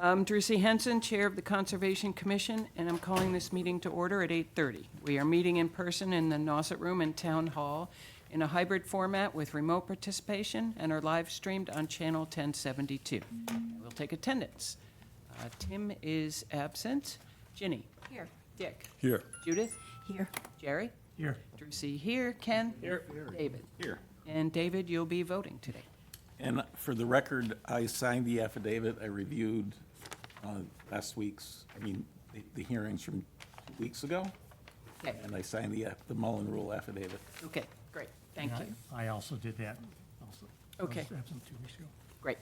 I'm Drew C. Henson, Chair of the Conservation Commission, and I'm calling this meeting to order at 8:30. We are meeting in person in the Nauset Room in Town Hall in a hybrid format with remote participation and are live streamed on Channel 1072. We'll take attendance. Tim is absent. Ginny? Here. Dick? Here. Judith? Here. Jerry? Here. Drew C. here. Ken? Here. David? Here. And David, you'll be voting today. And for the record, I signed the affidavit. I reviewed last week's, the hearings from 2 weeks ago. Okay. And I signed the Mullen Rule affidavit. Okay, great. Thank Yeah, you. I also did that. Also. Okay. I was absent 2 weeks ago. Great.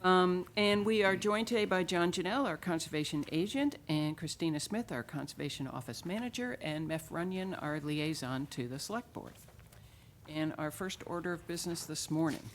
And we are joined today by John Janelle, our Conservation Agent, and Christina Smith, our Conservation Office Manager, and Meph Runyon, our Liaison to the Select Board. And our first order of business this morning,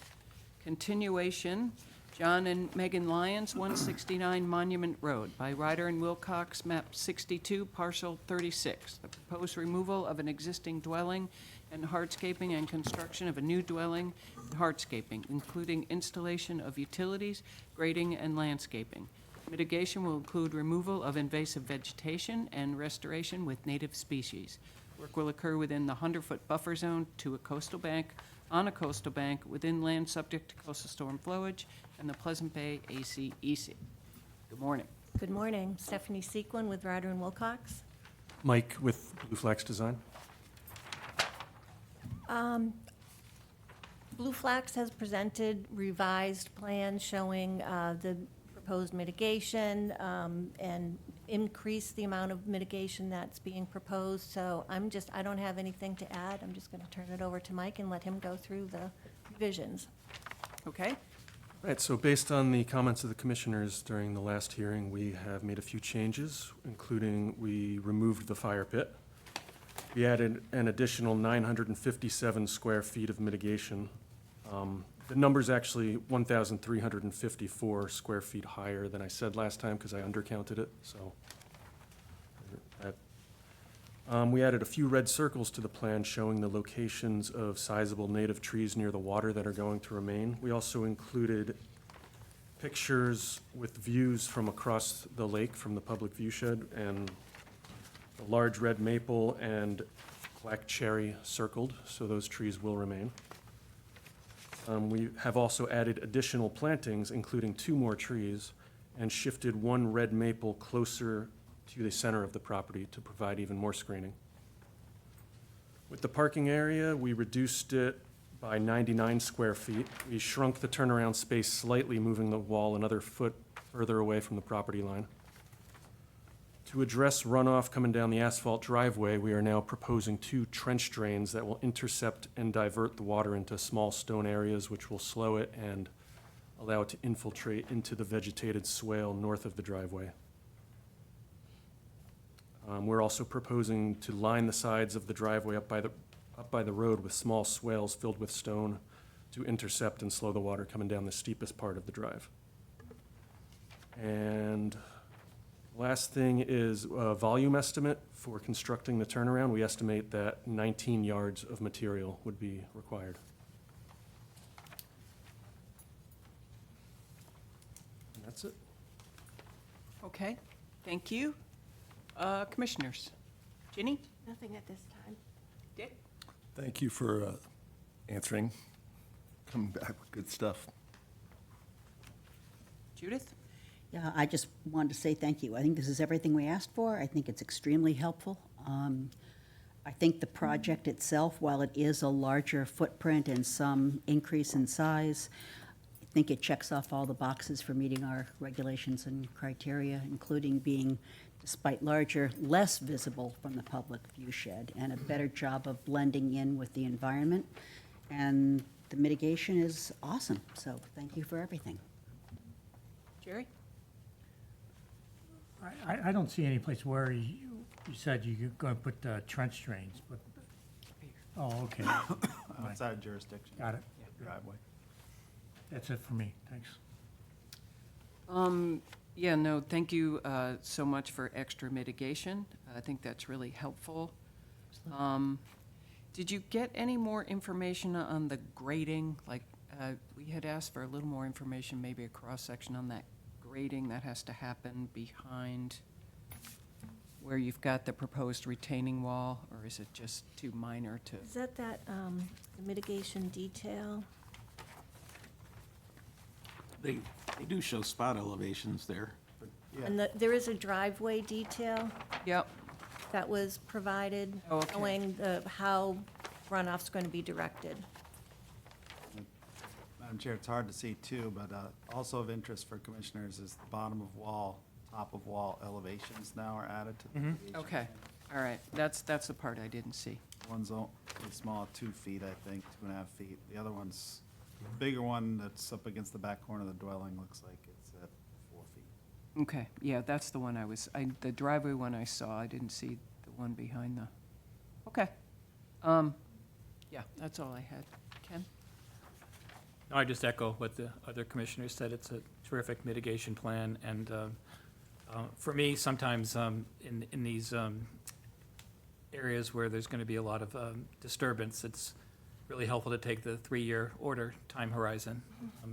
continuation, John and Megan Lyons, 169 Monument Road, by Ryder and Wilcox, map 62, parcel 36. The proposed removal of an existing dwelling and hardscaping and construction of a new dwelling and hardscaping, including installation of utilities, grading, and landscaping. Mitigation will include removal of invasive vegetation and restoration with native species. Work will occur within the 100-foot buffer zone to a coastal bank, on a coastal bank, within land subject to coastal storm flowage, and the Pleasant Bay ACEC. Good morning. Good morning. Stephanie Sequin with Ryder and Wilcox. Mike with Blue Flax Design. Blue Flax has presented revised plans showing the proposed mitigation and increase the amount of mitigation that's being proposed. So I don't have anything to add. I'm just going to turn it over to Mike and let him go through the revisions. Okay? Right, so based on the comments of the commissioners during the last hearing, we have made a few changes, including we removed the fire pit. We added an additional 957 square feet of mitigation. The number's actually 1,354 square feet higher than I said last time because I undercounted it, so. We added a few red circles to the plan showing the locations of sizable native trees near the water that are going to remain. We also included pictures with views from across the lake from the public view shed, and the large red maple and black cherry circled, so those trees will remain. We have also added additional plantings, including 2 more trees, and shifted 1 red maple closer to the center of the property to provide even more screening. With the parking area, we reduced it by 99 square feet. We shrunk the turnaround space slightly, moving the wall another foot further away from the property line. To address runoff coming down the asphalt driveway, we are now proposing 2 trench drains that will intercept and divert the water into small stone areas, which will slow it and allow it to infiltrate into the vegetated swale north of the driveway. We're also proposing to line the sides of the driveway up by the road with small swales filled with stone to intercept and slow the water coming down the steepest part of the drive. And last thing is a volume estimate for constructing the turnaround. We estimate that 19 yards of material would be required. And that's it. Okay, thank you. Commissioners? Ginny? Nothing at this time. Dick? Thank you for answering, coming back with good stuff. Judith? Yeah, I just wanted to say thank you. I think this is everything we asked for. I think it's extremely helpful. I think the project itself, while it is a larger footprint and some increase in size, I think it checks off all the boxes for meeting our regulations and criteria, including being, despite larger, less visible from the public view shed, and a better job of blending in with the environment. And the mitigation is awesome, so thank you for everything. Jerry? I don't see any place where you said you're going to put trench drains, but, oh, okay. Outside jurisdiction. Got it. Driveway. That's it for me. Thanks. Yeah, no, thank you so much for extra mitigation. I think that's really helpful. Did you get any more information on the grading? Like, we had asked for a little more information, maybe a cross-section on that grading that has to happen behind where you've got the proposed retaining wall, or is it just too minor to? Is that the mitigation detail? They do show spot elevations there. Yeah. And there is a driveway detail Yep, that was provided Oh, okay. showing how runoff's going to be directed. Madam Chair, it's hard to see too, but also of interest for commissioners is the bottom of wall, top of wall elevations now are added to the mitigation. okay, all right, that's the part I didn't see. One's really small, 2 feet, I think, 2.5 feet. The other one's, the bigger one that's up against the back corner of the dwelling looks like it's at 4 feet. Okay, yeah, that's the one the driveway one I saw, I didn't see the one behind the, okay. Yeah, that's all I had. Ken? No, I just echo what the other commissioners said. It's a terrific mitigation plan, and for me, sometimes in these areas where there's going to be a lot of disturbance, it's really helpful to take the 3-year order time horizon,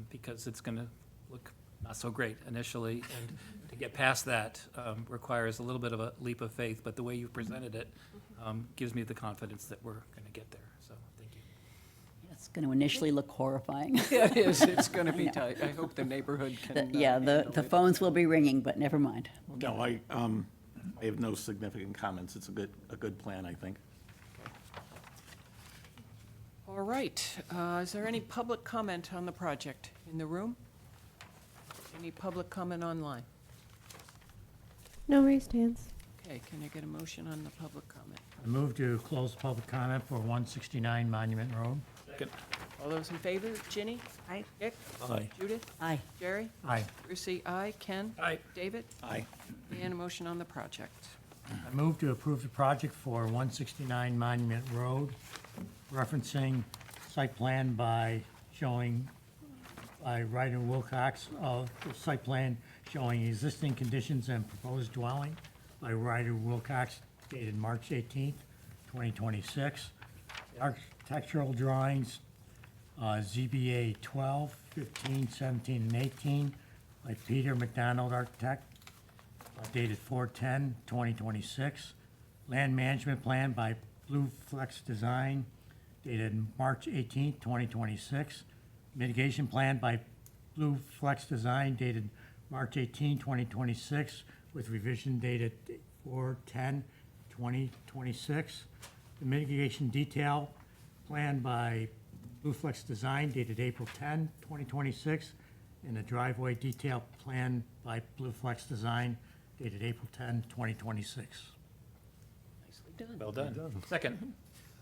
because it's going to look not so great initially, and to get past that requires a little bit of a leap of faith, but the way you've presented it gives me the confidence that we're going to get there, so thank you. It's going to initially look horrifying. It is, it's gonna be tight. I hope the neighborhood can. Yeah, the handle it. phones will be ringing, but never mind. No, I have no significant comments. It's a good plan, I think. All right, is there any public comment on the project in the room? Any public comment online? No raised hands. Okay, can I get a motion on the public comment? I move to close public comment for 169 Monument Road. All those in favor? Ginny? Aye. Dick? Aye. Judith? Aye. Jerry? Aye. Brucey, aye. Ken? Aye. David? Aye. And a motion on the project. I move to approve the project for 169 Monument Road, referencing site plan by Ryder Wilcox of the site plan showing existing conditions and proposed dwelling by Ryder Wilcox dated March 18th, 2026. Architectural drawings, ZBA 12, 15, 17, and 18 by Peter McDonald Architect, dated 4/10/2026. Land management plan by Blue Flex Design, dated March 18th, 2026. Mitigation plan by Blue Flex Design, dated March 18, 2026, with revision dated 4/10/2026. The mitigation detail plan by Blue Flex Design, dated April 10, 2026, and the driveway detail plan by Blue Flex Design, dated April 10, 2026. Nicely done. Well done. Second.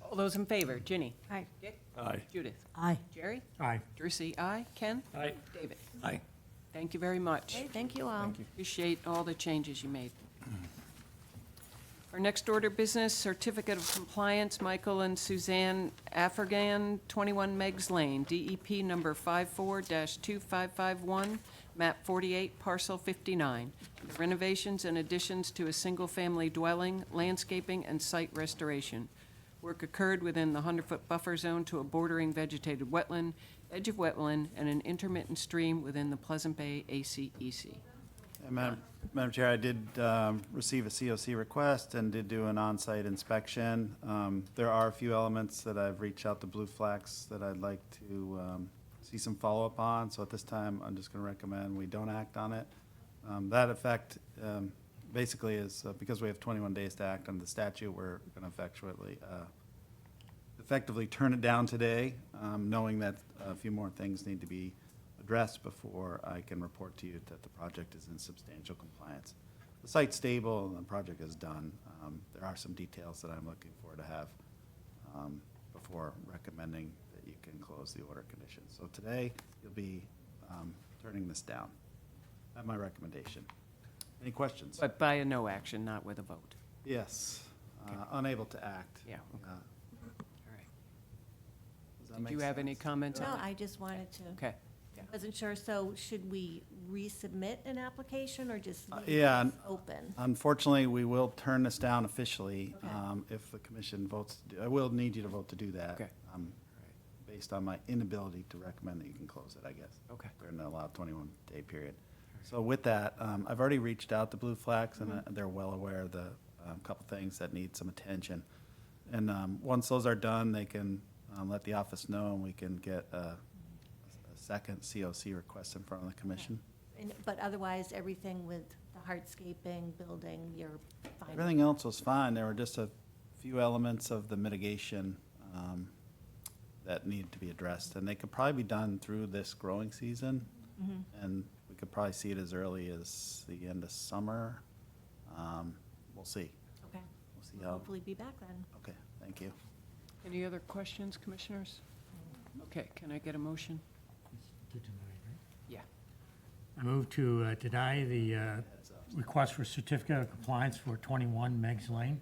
All those in favor? Ginny? Aye. Dick? Aye. Judith? Aye. Jerry? Aye. Brucey, aye. Ken? Aye. David? Aye. Thank you very much. Okay, thank you all. Appreciate all the changes you made. Our next order of business, certificate of compliance, Michael and Suzanne Affergan, 21 Meggs Lane, DEP number 54-2551, map 48, parcel 59. Renovations and additions to a single-family dwelling, landscaping, and site restoration. Work occurred within the 100-foot buffer zone to a bordering vegetated wetland, edge of wetland, and an intermittent stream within the Pleasant Bay ACEC. And Madam Chair, I did receive a COC request and did do an on-site inspection. There are a few elements that I've reached out to Blue Flax that I'd like to see some follow-up on. So at this time, I'm just going to recommend we don't act on it. That effect basically is because we have 21 days to act on the statute, we're going to effectively turn it down today, knowing that a few more things need to be addressed before I can report to you that the project is in substantial compliance. The site's stable and the project is done. There are some details that I'm looking for to have before recommending that you can close the order conditions. So today, you'll be turning this down. That's my recommendation. Any questions? But by a no action, not with a vote. Yes, unable to act. Yeah, okay. Uh, All right. does that Did make you have any sense? comments No, on it? I just wanted to, Okay. wasn't sure, so should we resubmit an application or just leave yeah, this open? Unfortunately, we will turn this down officially Okay. if the commission votes. I will need you to vote to do that. Okay. Based on my inability to recommend that you can close it, I guess. Okay. During the allowed 21-day period. So with that, I've already reached out to Blue Flags, and they're well aware of the couple things that need some attention. And once those are done, they can let the office know, and we can get a second COC request in front of the commission. But otherwise, everything with the hardscaping, building, you're fine. Everything else was fine. There were just a few elements of the mitigation that needed to be addressed, and they could probably be done through this growing season. And we could probably see it as early as the end of summer. We'll see. Okay. We'll see We'll how. hopefully be back then. Okay, thank you. Any other questions, commissioners? Okay, can I get a motion? To deny, right? Yeah. I move to deny the request for certificate of compliance for 21 Meggs Lane.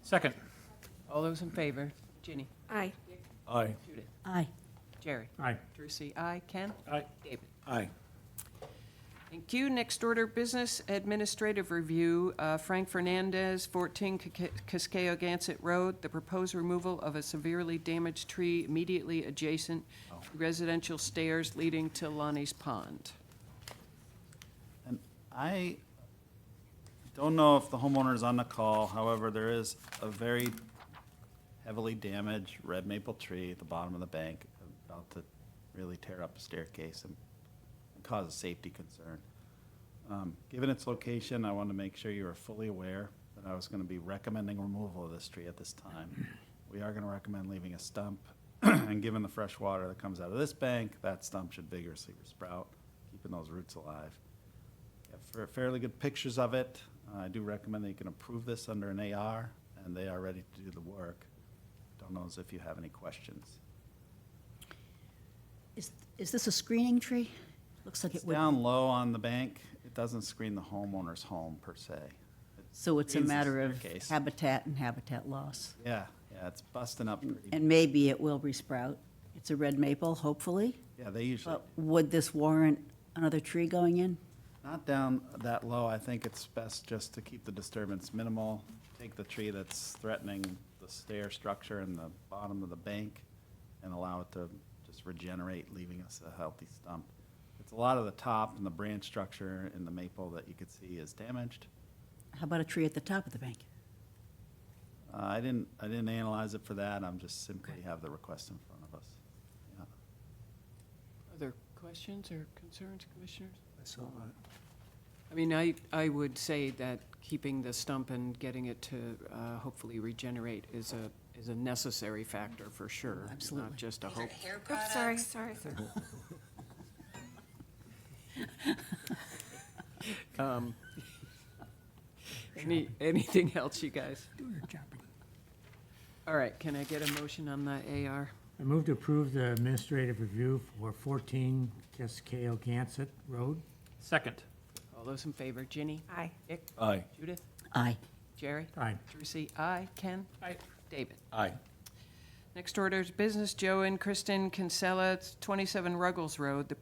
Second. All those in favor? Ginny? Aye. Aye. Judith? Aye. Jerry? Aye. Trucy, aye. Ken? Aye. David? Aye. Thank you. Next order of business, administrative review. Frank Fernandez, 14 Cascayo-Gansett Road. The proposed removal of a severely damaged tree immediately adjacent to residential stairs leading to Lonnie's Pond. And I don't know if the homeowner is on the call, however, there is a very heavily damaged red maple tree at the bottom of the bank about to really tear up a staircase and cause a safety concern. Given its location, I wanted to make sure you are fully aware that I was going to be recommending removal of this tree at this time. We are going to recommend leaving a stump, and given the fresh water that comes out of this bank, that stump should vigorously sprout, keeping those roots alive. We have fairly good pictures of it. I do recommend that you can approve this under an AR, and they are ready to do the work. Don't know as if you have any questions. Is this a screening tree? Looks like It's it would. down low on the bank. It doesn't screen the homeowner's home per se. So it's a screens the matter of staircase. habitat and habitat loss. Yeah, it's busting up pretty. And maybe it will resprout. It's a red maple, hopefully. Yeah, they usually, But would this warrant another tree going in? not down that low. I think it's best just to keep the disturbance minimal. Take the tree that's threatening the stair structure in the bottom of the bank and allow it to just regenerate, leaving us a healthy stump. It's a lot of the top and the branch structure in the maple that you could see is damaged. How about a tree at the top of the bank? I didn't analyze it for that. I'm just simply have the request in front of us. Yeah. Other questions or concerns, commissioners? I saw that. I mean, I would say that keeping the stump and getting it to hopefully regenerate is a necessary factor for sure. Absolutely. Not just a hope. Oops, sorry. Anything else, you guys? Do your shopping. All right, can I get a motion on the AR? I move to approve the administrative review for 14 Cascayo-Gansett Road. Second. All those in favor, Ginny? Aye. Dick? Aye. Judith? Aye. Jerry? Aye. Trucy, aye. Ken? Aye. David? Aye. Next order is business, Joe and Kristen Kinsella, 27 Ruggles Road, the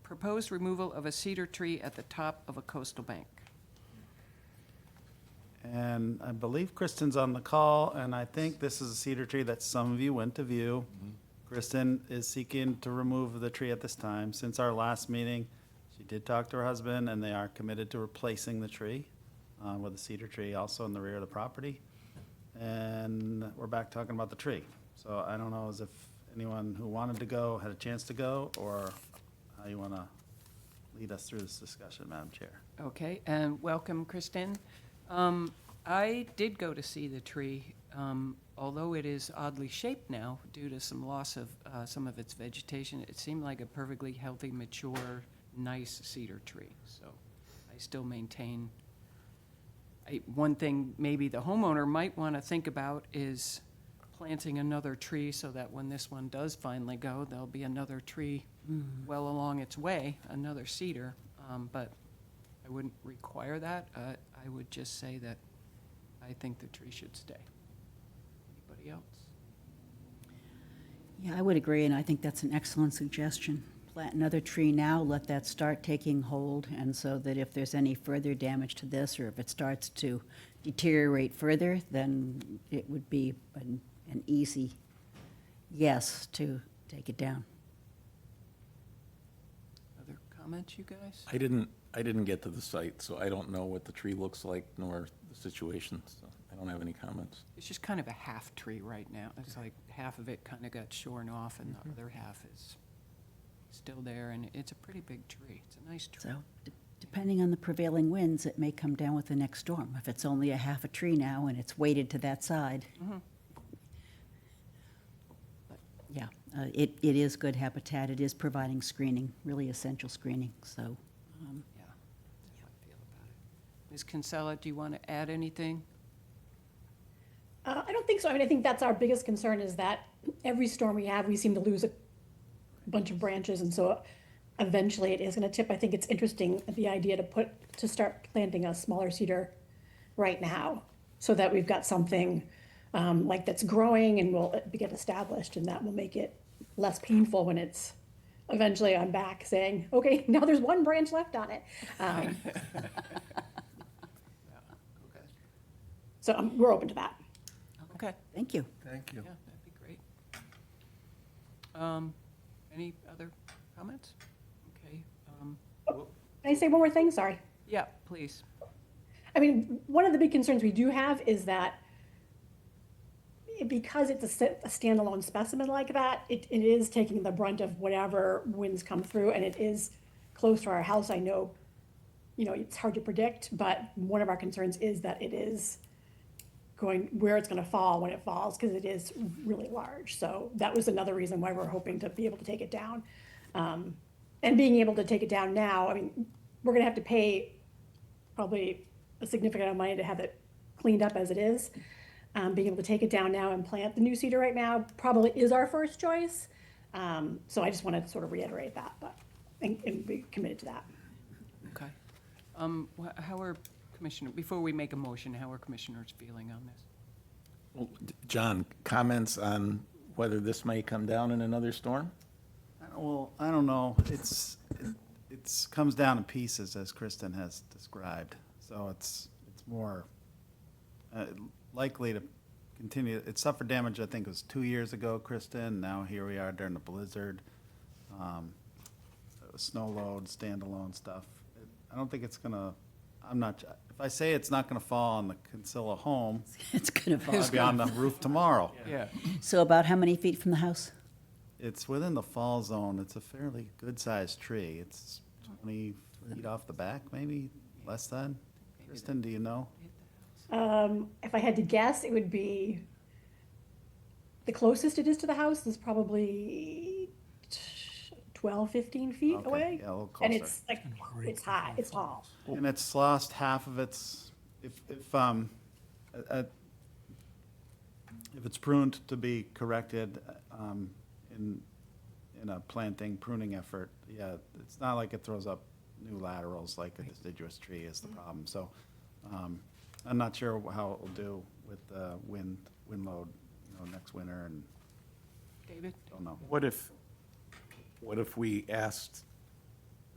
proposed removal of a cedar tree at the top of a coastal bank. And I believe Kristen's on the call, and I think this is a cedar tree that some of you went to view. Kristen is seeking to remove the tree at this time. Since our last meeting, she did talk to her husband, and they are committed to replacing the tree with a cedar tree also in the rear of the property. And we're back talking about the tree. So I don't know as if anyone who wanted to go had a chance to go, or how you want to lead us through this discussion, Madam Chair. Okay, and welcome, Kristen. I did go to see the tree, although it is oddly shaped now due to some loss of some of its vegetation. It seemed like a perfectly healthy, mature, nice cedar tree. So I still maintain. One thing maybe the homeowner might want to think about is planting another tree so that when this one does finally go, there'll be another tree well along its way, another cedar. But I wouldn't require that. I would just say that I think the tree should stay. Anybody else? Yeah, I would agree, and I think that's an excellent suggestion. Plant another tree now, let that start taking hold, and so that if there's any further damage to this, or if it starts to deteriorate further, then it would be an easy yes to take it down. Other comments, you guys? I didn't I didn't get to the site, so I don't know what the tree looks like nor the situation, so I don't have any comments. It's just kind of a half tree right now. It's like half of it kind of got shorn off and the other half is still there, and it's a pretty big tree. It's a nice tree. So, depending on the prevailing winds, it may come down with the next storm. If it's only a half a tree now and it's weighted to that side. But, yeah, it is good habitat. It is providing screening, really essential screening, so. Yeah, that's how I feel about it. Ms. Kinsella, do you want to add anything? I don't think so. I mean, I think that's our biggest concern is that every storm we have, we seem to lose a bunch of branches, and so eventually it is going to tip. I think it's interesting, the idea to start planting a smaller cedar right now, so that we've got something like that's growing and will get established, and that will make it less painful when it's eventually I'm back saying, okay, now there's one branch left on it. So we're open to that. Okay, Thank you. Thank you. yeah, that'd be great. Any other comments? Okay, Can I say one more thing? Sorry. yeah, please. I mean, one of the big concerns we do have is that because it's a standalone specimen like that, it is taking the brunt of whatever winds come through, and it is close to our house. I know, it's hard to predict, but one of our concerns is that it is where it's going to fall when it falls, because it is really large. So that was another reason why we're hoping to be able to take it down. And being able to take it down now, I mean, we're going to have to pay probably a significant amount of money to have it cleaned up as it is. Being able to take it down now and plant the new cedar right now probably is our first choice. So I just wanted to sort of reiterate that, and be committed to that. Okay. How are before we make a motion, how are commissioners feeling on this? Well, John, comments on whether this may come down in another storm? Well, I don't know. It's comes down in pieces, as Kristen has described. So it's more likely to continue. It suffered damage, I think it was 2 years ago, Kristen. Now here we are during the blizzard. Snow load, standalone stuff. I don't think it's gonna. If I say it's not gonna fall on the Kinsella home, It's going to fall. I'll be on the roof tomorrow. Yeah. So about how many feet from the house? It's within the fall zone. It's a fairly good-sized tree. It's 20 feet off the back, maybe less than. Kristen, do you know? If I had to guess, it would be, the closest it is to the house is probably 12, 15 feet Okay, away. yeah, a little And closer. it's like, it's high, it's tall. And it's lost half of its, if it's pruned to be corrected in a planting pruning effort, yeah, it's not like it throws up new laterals like a deciduous tree is the problem. So I'm not sure how it will do with the wind load, next winter, and David? don't know. What if we asked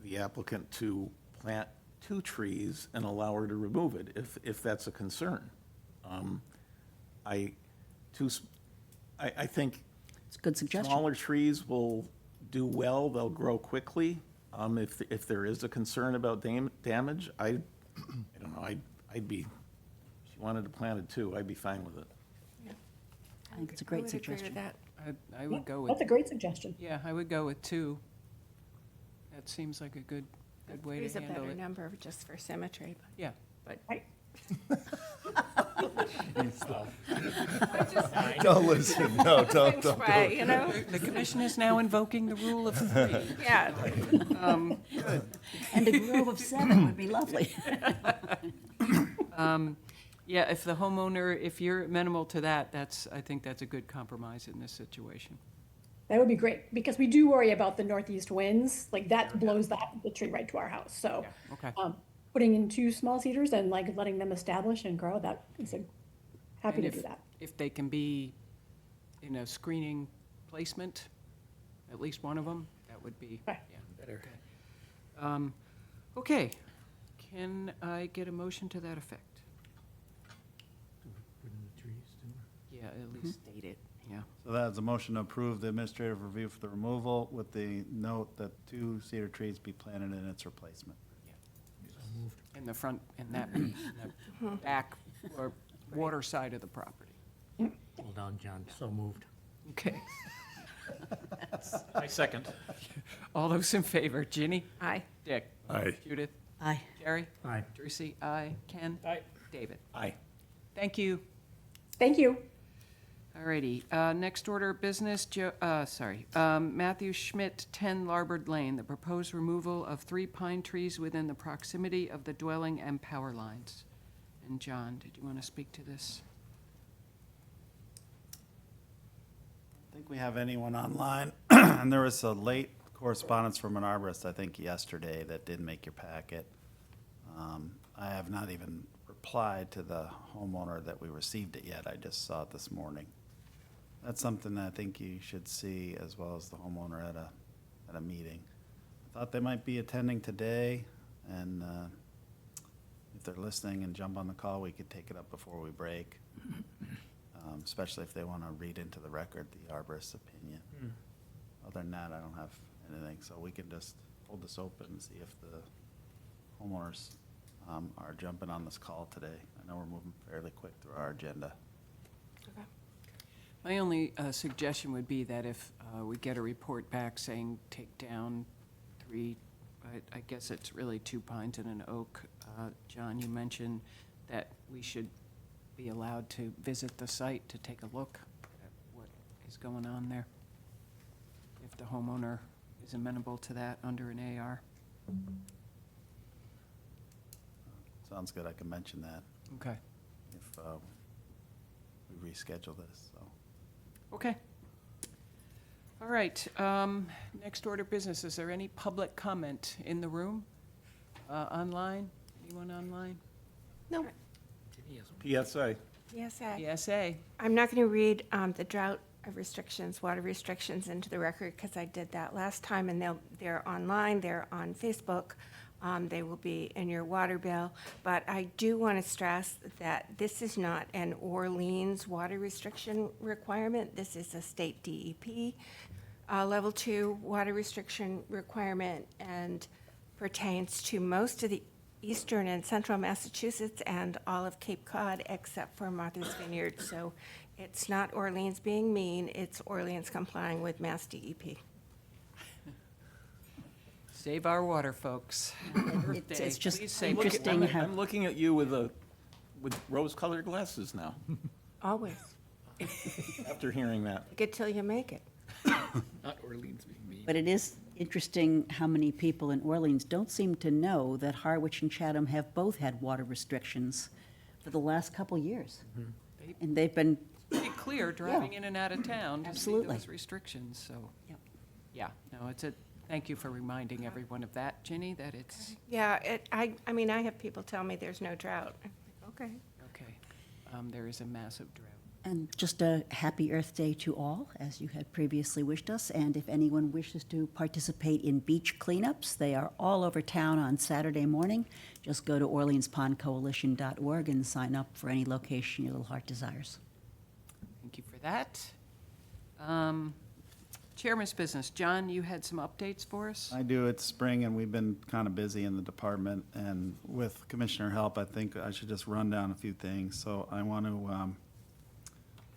the applicant to plant 2 trees and allow her to remove it, if that's a concern? I think It's a good suggestion. smaller trees will do well, they'll grow quickly. If there is a concern about damage, I don't know, I'd be, if she wanted to plant it too, I'd be fine with it. I think it's a great suggestion. I would go That's with, a great suggestion. yeah, I would go with 2. That seems like a good way Three's to a handle better it. number just for symmetry. Yeah. Right. Don't listen, no, don't do Right, it. you know? The commission is now invoking the rule of 3. Yeah. And a grove of 7 would be lovely. Yeah, if the homeowner, if you're amenable to that, I think that's a good compromise in this situation. That would be great, because we do worry about the northeast winds, like that blows the tree right to our house, so. Okay. Putting in 2 small cedars and like letting them establish and grow, that is happy And to do that. If they can be in a screening placement, at least one of them, that would be, Okay. yeah. Better. Okay, can I get a motion to that effect? Yeah, at least state it, yeah. So that's a motion to approve the administrative review for the removal with the note that 2 cedar trees be planted in its replacement. in the front, in the back or water side of the property. Hold on, John, so moved. Okay. I second. All those in favor, Ginny? Aye. Dick? Aye. Judith? Aye. Jerry? Aye. Tracy? Aye. Ken? Aye. David? Aye. Thank you. Thank you. Alrighty, next order of business, Matthew Schmidt, 10 Larbert Lane, the proposed removal of 3 pine trees within the proximity of the dwelling and power lines. And John, did you want to speak to this? I think we have anyone online, and there was a late correspondence from an arborist, I think yesterday, that did make your packet. I have not even replied to the homeowner that we received it yet, I just saw it this morning. That's something that I think you should see, as well as the homeowner at a meeting. I thought they might be attending today, and if they're listening and jump on the call, we could take it up before we break. Especially if they want to read into the record the arborist's opinion. Other than that, I don't have anything, so we can just hold this open and see if the homeowners are jumping on this call today. I know we're moving fairly quick through our agenda. My only suggestion would be that if we get a report back saying take down 3, I guess it's really 2 pines and an oak. John, you mentioned that we should be allowed to visit the site to take a look at what is going on there, if the homeowner is amenable to that under an AR. Sounds good, I can mention that Okay. if we reschedule this, so. Okay. All right, next order of business, is there any public comment in the room? Online? Anyone online? No. PSA. PSA. PSA? I'm not going to read the drought restrictions, water restrictions into the record because I did that last time, and they're online, they're on Facebook. They will be in your water bill. But I do want to stress that this is not an Orleans water restriction requirement. This is a state DEP level 2 water restriction requirement and pertains to most of the eastern and central Massachusetts and all of Cape Cod except for Martha's Vineyard. So it's not Orleans being mean, it's Orleans complying with Mass DEP. Save our water, folks. It's just Please say- interesting how. I'm looking at you with rose-colored glasses now, Always. after hearing that. Take it till you make it. Not Orleans being mean. But it is interesting how many people in Orleans don't seem to know that Harwich and Chatham have both had water restrictions for the last couple years. And they've been, Pretty clear driving in and out of town to see Absolutely. those restrictions, so. Yep. Yeah, no, thank you for reminding everyone of that, Ginny, that it's, Yeah, I mean, I have people tell me there's no drought. I'm like, okay. okay. There is a massive drought. and just a happy Earth Day to all, as you had previously wished us. And if anyone wishes to participate in beach cleanups, they are all over town on Saturday morning. Just go to orleanspondcoalition.org and sign up for any location your little heart desires. Thank you for that. Chairman's business. John, you had some updates for us? I do. It's spring, and we've been kind of busy in the department, and with commissioner help, I think I should just run down a few things. So I want to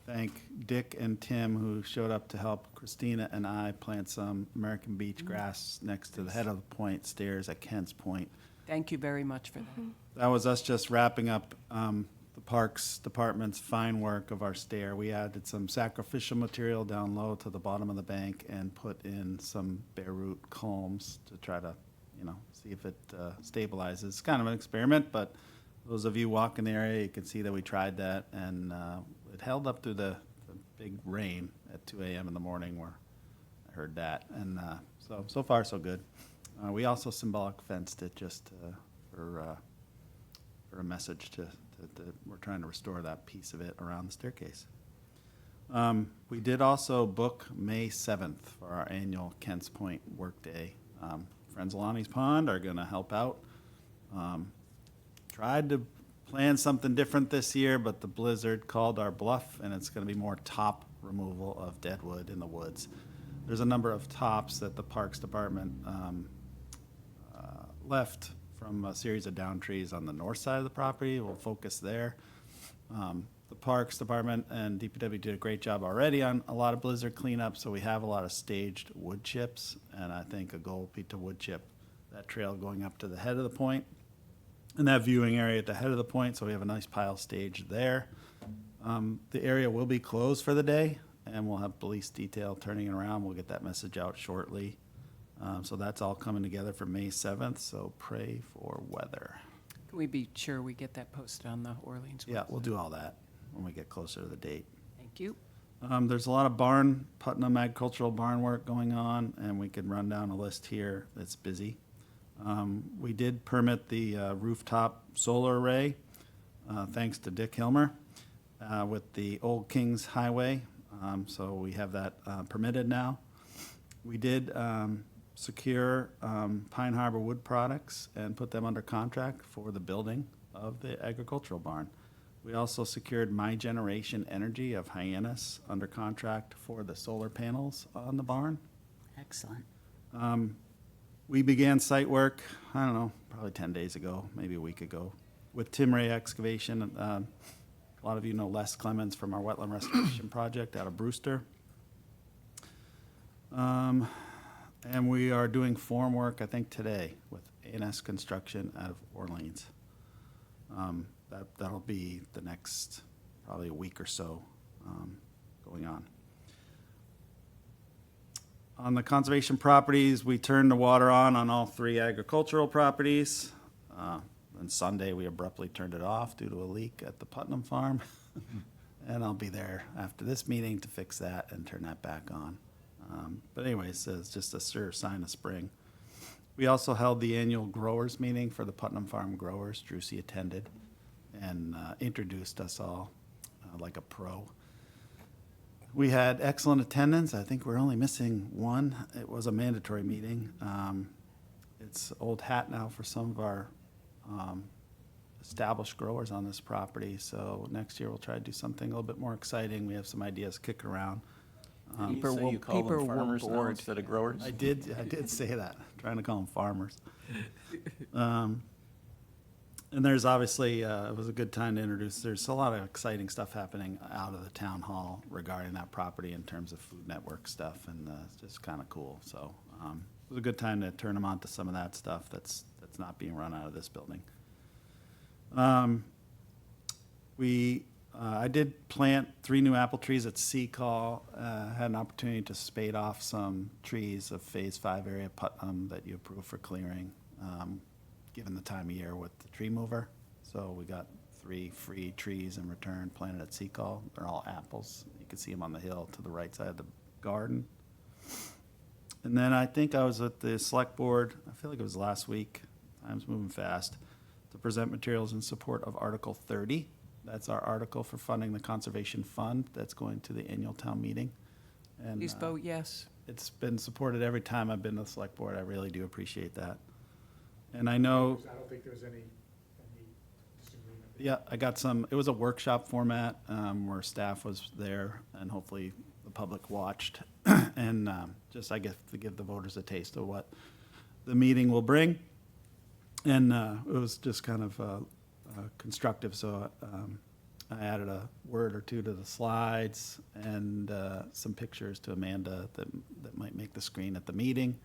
thank Dick and Tim, who showed up to help Christina and I plant some American beach grass next to the head of the point stairs at Kent's Point. Thank you very much for that. That was us just wrapping up the Parks Department's fine work of our stair. We added some sacrificial material down low to the bottom of the bank and put in some bare root culms to try to, see if it stabilizes. It's kind of an experiment, but those of you walking the area, you can see that we tried that, and it held up through the big rain at 2 a.m. in the morning where I heard that. And so far, so good. We also symbolic fenced it just for a message that we're trying to restore that piece of it around the staircase. We did also book May 7th for our annual Kent's Point Workday. Friends of Lonnie's Pond are going to help out. Tried to plan something different this year, but the blizzard called our bluff, and it's going to be more top removal of dead wood in the woods. There's a number of tops that the Parks Department left from a series of down trees on the north side of the property. We'll focus there. The Parks Department and DPW did a great job already on a lot of blizzard cleanup, so we have a lot of staged wood chips, and I think a goal would be to wood chip that trail going up to the head of the point and that viewing area at the head of the point, so we have a nice pile staged there. The area will be closed for the day, and we'll have police detail turning it around. We'll get that message out shortly. So that's all coming together for May 7th, so pray for weather. Can we be sure we get that posted on the Orleans website? Yeah, we'll do all that when we get closer to the date. Thank you. There's a lot of Putnam agricultural barn work going on, and we could run down a list here that's busy. We did permit the rooftop solar array, thanks to Dick Hilmer, with the Old Kings Highway. So we have that permitted now. We did secure Pine Harbor Wood Products and put them under contract for the building of the agricultural barn. We also secured My Generation Energy of Hyannis under contract for the solar panels on the barn. Excellent. We began site work, I don't know, probably 10 days ago, maybe a week ago, with Tim Ray Excavation. A lot of you know Les Clemens from our wetland restoration project out of Brewster. And we are doing form work, I think, today with A&S Construction out of Orleans. That'll be the next, probably a week or so going on. On the conservation properties, we turned the water on all 3 agricultural properties. On Sunday, we abruptly turned it off due to a leak at the Putnam Farm. And I'll be there after this meeting to fix that and turn that back on. But anyways, it's just a sure sign of spring. We also held the annual growers meeting for the Putnam Farm growers. Drusy attended and introduced us all like a pro. We had excellent attendance. I think we're only missing one. It was a mandatory meeting. It's old hat now for some of our established growers on this property. So next year we'll try to do something a little bit more exciting. We have some ideas kicking around. You say you call them farmers now instead of growers? I did say that, trying to call them farmers. And there's obviously, it was a good time to introduce, there's a lot of exciting stuff happening out of the town hall regarding that property in terms of Food Network stuff, and it's just kind of cool. So it was a good time to turn them on to some of that stuff that's not being run out of this building. I did plant 3 new apple trees at Seacall. Had an opportunity to spade off some trees of Phase 5 area Putnam that you approved for clearing, given the time of year with the tree mover. So we got 3 free trees in return planted at Seacall. They're all apples. You can see them on the hill to the right side of the garden. And then I think I was at the select board, I feel like it was last week, time's moving fast, to present materials in support of Article 30. That's our article for funding the Conservation Fund that's going to the annual town meeting. And Please vote yes. it's been supported every time I've been to the select board. I really do appreciate that. And I know, I don't think there's any disagreement. yeah, I got some, it was a workshop format where staff was there and hopefully the public watched. And just, I guess, to give the voters a taste of what the meeting will bring. And it was just kind of constructive, so I added a word or two to the slides and some pictures to Amanda that might make the screen at the meeting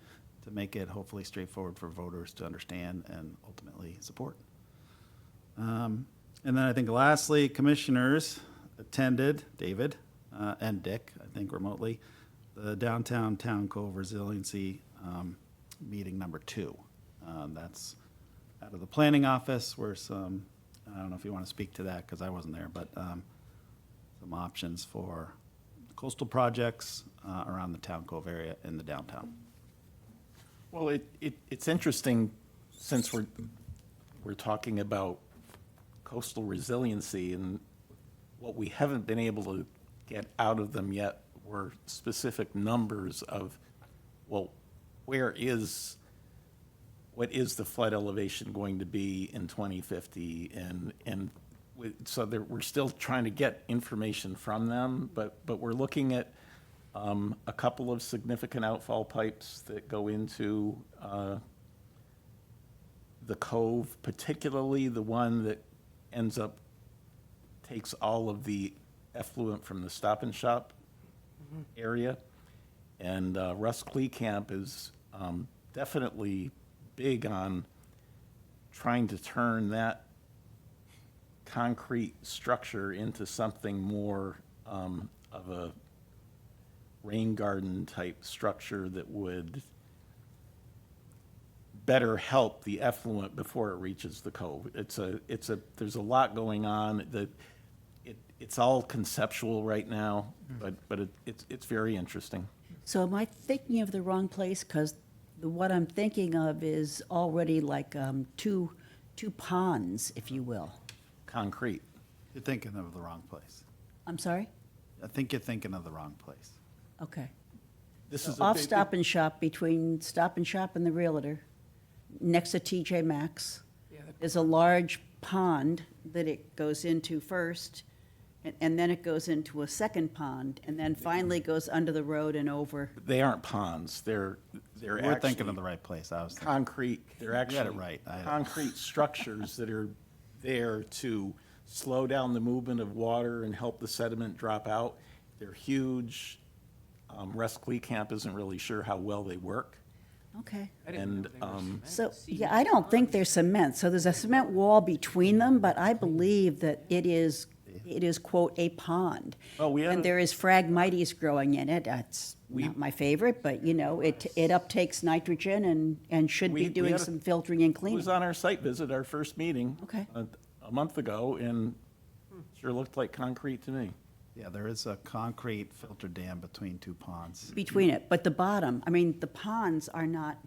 to make it hopefully straightforward for voters to understand and ultimately support. And then I think lastly, commissioners attended, David and Dick, I think remotely, the Downtown Town Cove Resiliency meeting number 2. That's out of the planning office where some, I don't know if you want to speak to that because I wasn't there, but some options for coastal projects around the Town Cove area in the downtown. Well, it's interesting, since we're talking about coastal resiliency, and what we haven't been able to get out of them yet were specific numbers of, well, what is the flood elevation going to be in 2050? So we're still trying to get information from them, but we're looking at a couple of significant outfall pipes that go into the cove, particularly the one that takes all of the effluent from the Stop and Shop area. And Russ Kleekamp is definitely big on trying to turn that concrete structure into something more of a rain garden type structure that would better help the effluent before it reaches the cove. There's a lot going on. It's all conceptual right now, but it's very interesting. So am I thinking of the wrong place? Because what I'm thinking of is already like two ponds, if you will. Concrete. You're thinking of the wrong place. I'm sorry? I think you're thinking of the wrong place. Okay. This is Off Stop and Shop, between Stop and Shop and the Realtor, next to TJ Maxx, is a large pond that it goes into first, and then it goes into a second pond, and then finally goes under the road and over. They aren't ponds. They're We're actually thinking of the right place. I was thinking. concrete. They're You got it actually right. concrete structures that are there to slow down the movement of water and help the sediment drop out. They're huge. Russ Kleekamp isn't really sure how well they work. Okay. And So, yeah, I don't think there's cement. So there's a cement wall between them, but I believe that it is, quote, a pond. Well, we had And a- there is Phragmites growing in it. That's not my favorite, but, you know, it uptakes nitrogen and should We- be we doing had a- some filtering and It cleaning. was on our site visit, our first meeting. Okay. A month ago, and sure looked like concrete to me. Yeah, there is a concrete filter dam between two ponds. Between it, but the bottom, I mean, the ponds are not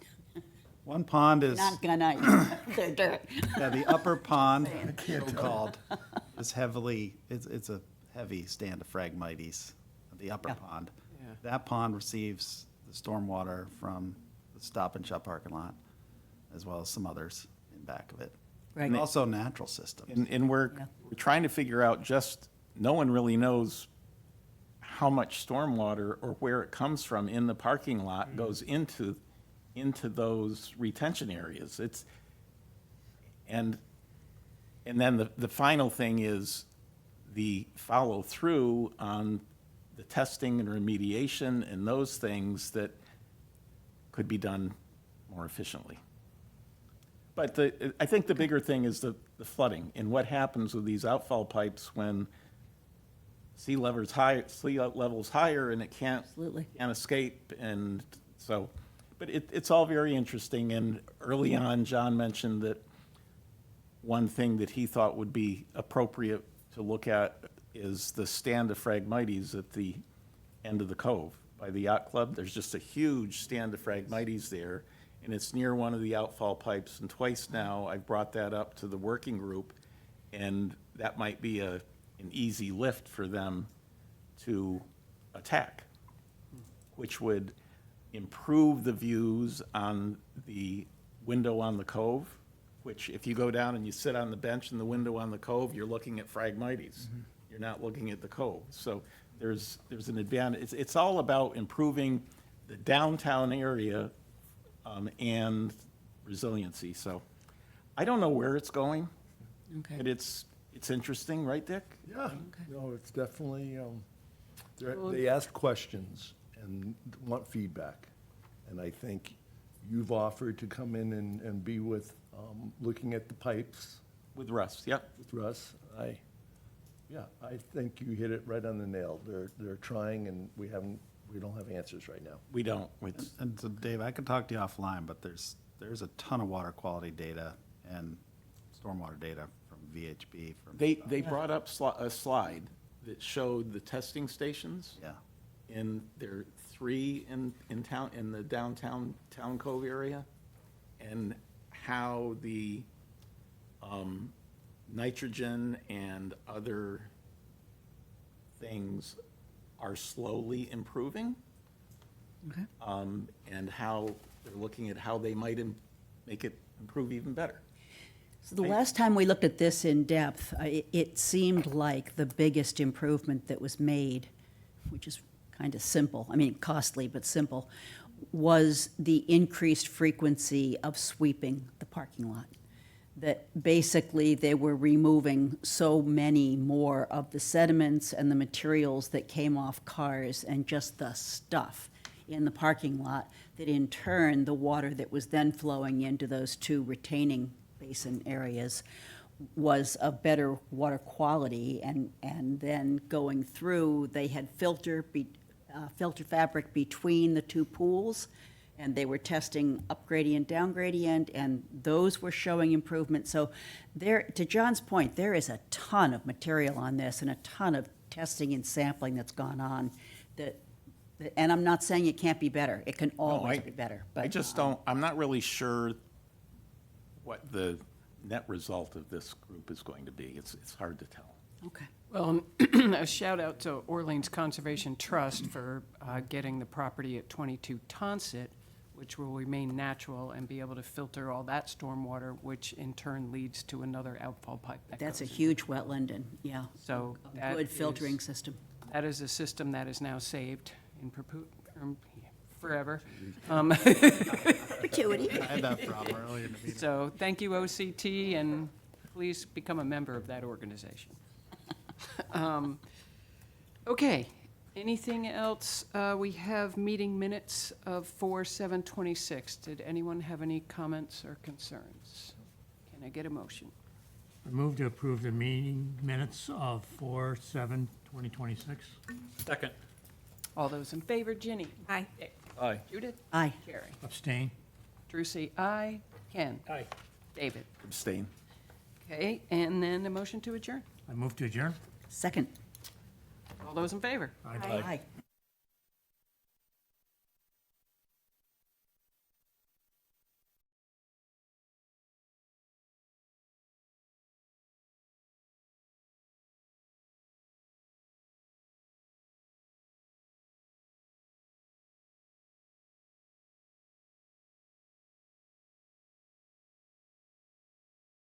One pond is, gonna, they're dirt. yeah, the upper pond, so-called, is heavily, it's a heavy stand of Phragmites, the upper Yeah. pond. That pond receives the stormwater from the Stop and Shop parking lot, as well as some others in back of it. Right. And also natural systems. And we're trying to figure out no one really knows how much stormwater or where it comes from in the parking lot goes into those retention areas. And then the final thing is the follow-through on the testing and remediation and those things that could be done more efficiently. But I think the bigger thing is the flooding and what happens with these outfall pipes when sea level's higher and it can't Absolutely. escape. And so, but it's all very interesting. And early on, John mentioned that one thing that he thought would be appropriate to look at is the stand of Phragmites at the end of the cove by the yacht club. There's just a huge stand of Phragmites there, and it's near one of the outfall pipes. And twice now, I've brought that up to the working group, and that might be an easy lift for them to attack, which would improve the views on the window on the cove, which if you go down and you sit on the bench in the window on the cove, you're looking at Phragmites. You're not looking at the cove. So there's an advantage. It's all about improving the downtown area and resiliency. So I don't know where it's going, Okay. but it's interesting, right, Dick? Yeah, no, it's definitely, they ask questions and want feedback. And I think you've offered to come in and be with, looking at the pipes With Russ, yep. with Russ. I think you hit it right on the nail. They're trying, and we don't have answers right now. We don't. And so Dave, I could talk to you offline, but there's a ton of water quality data and stormwater data from VHB. They brought up a slide that showed the testing stations. Yeah. And there are 3 in town, in the downtown Town Cove area, and how the nitrogen and other things are slowly improving. Okay. And how they're looking at how they might make it improve even better. So the last time we looked at this in depth, it seemed like the biggest improvement that was made, which is kind of simple, I mean, costly, but simple, was the increased frequency of sweeping the parking lot. that basically they were removing so many more of the sediments and the materials that came off cars and just the stuff in the parking lot, that in turn, the water that was then flowing into those two retaining basin areas was of better water quality, and then going through, they had filter fabric between the two pools, and they were testing up gradient, down gradient, and those were showing improvement. So there, to John's point, there is a ton of material on this and a ton of testing and sampling that's gone on and I'm not saying it can't be better. It can always be better. I just don't, I'm not really sure what the net result of this group is going to be. It's hard to tell. Okay. Well, a shout out to Orleans Conservation Trust for getting the property at 22 Tonsit, which will remain natural and be able to filter all that stormwater, which in turn leads to another outfall pipe. That's a goes in. huge wetland and, yeah, So a that good filtering is- system. That is a system that is now saved in forever. Perpetuity. I had that problem earlier in the meeting. So thank you, OCT, and please become a member of that organization. Okay, anything else? We have meeting minutes of 4/7/26. Did anyone have any comments or concerns? Can I get a motion? I move to approve the meeting minutes of 4/7/2026. Second. All those in favor, Ginny? Aye. Aye. Judith? Aye. Carrie? Abstain. Drusy, aye. Ken? Aye. David? Abstain. Okay, and then a motion to adjourn. I move to adjourn. Second. All those in favor? Aye. Aye.